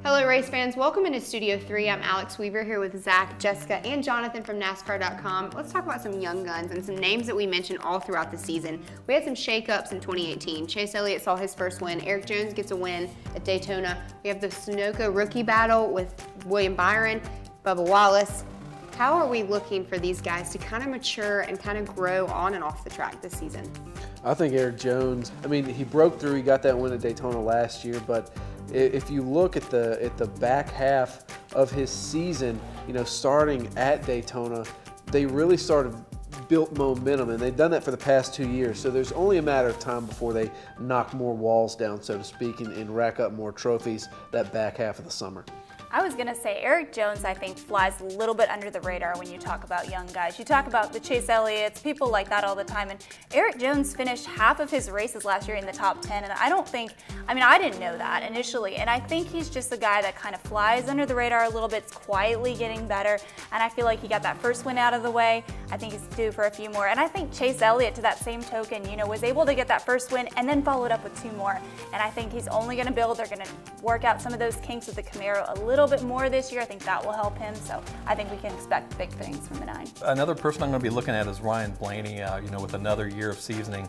Hello race fans, welcome into Studio 3. I'm Alex Weaver here with Zach, Jessica, and Jonathan from NASCAR.com. Let's talk about some young guns and some names that we mentioned all throughout the season. We had some shakeups in 2018. Chase Elliott saw his first win. Erik Jones gets a win at Daytona. We have the Sunoco rookie battle with William Byron, Bubba Wallace. How are we looking for these guys to kind of mature and kind of grow on and off the track this season? I think Erik Jones, he broke through, he got that win at Daytona last year, but if you look at the back half of his season, starting at Daytona, they really built momentum, and they've done that for the past 2 years. So there's only a matter of time before they knock more walls down, so to speak, and rack up more trophies that back half of the summer. I was going to say Erik Jones, I think, flies a little bit under the radar when you talk about young guys. You talk about the Chase Elliott's, people like that all the time, and Erik Jones finished half of his races last year in the top 10, and I didn't know that initially, and I think he's just a guy that kind of flies under the radar a little bit, it's quietly getting better, and I feel like he got that first win out of the way. I think he's due for a few more, and I think Chase Elliott, to that same token, was able to get that first win and then followed up with 2 more, and I think he's only going to build. They're going to work out some of those kinks with the Camaro a little bit more this year. I think that will help him, so I think we can expect big things from the 9. Another person I'm going to be looking at is Ryan Blaney. With another year of seasoning,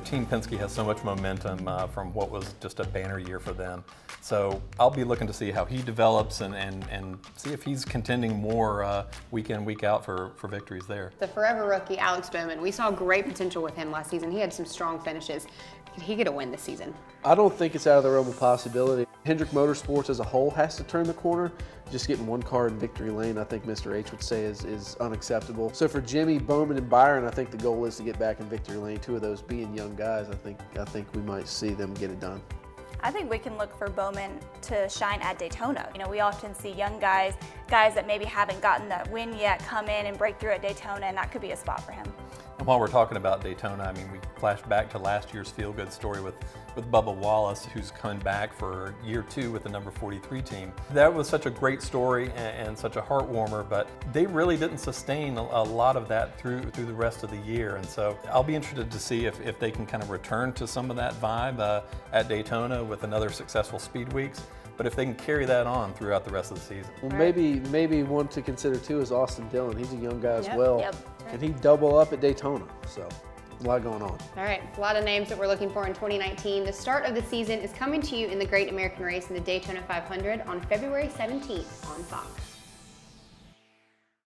Team Penske has so much momentum from what was just a banner year for them. So I'll be looking to see how he develops and see if he's contending more week in, week out for victories there. The forever rookie, Alex Bowman, we saw great potential with him last season. He had some strong finishes. Could he get a win this season? I don't think it's out of the realm of possibility. Hendrick Motorsports as a whole has to turn the corner. Just getting one car in victory lane, I think Mr. H would say is unacceptable. So for Jimmy, Bowman, and Byron, I think the goal is to get back in victory lane. 2 of those being young guys, I think we might see them get it done. I think we can look for Bowman to shine at Daytona. We often see young guys that maybe haven't gotten that win yet, come in and break through at Daytona, and that could be a spot for him. And while we're talking about Daytona, we flash back to last year's feel-good story with Bubba Wallace, who's coming back for year 2 with the number 43 team. That was such a great story and such a heart-warmer, but they really didn't sustain a lot of that through the rest of the year. And so I'll be interested to see if they can kind of return to some of that vibe at Daytona with another successful Speed Weeks. But if they can carry that on throughout the rest of the season. Well, maybe one to consider too is Austin Dillon. He's a young guy as well. Yep. Can he double up at Daytona? So a lot going on. All right, a lot of names that we're looking for in 2019. The start of the season is coming to you in the Great American Race in the Daytona 500 on February 17th on Fox.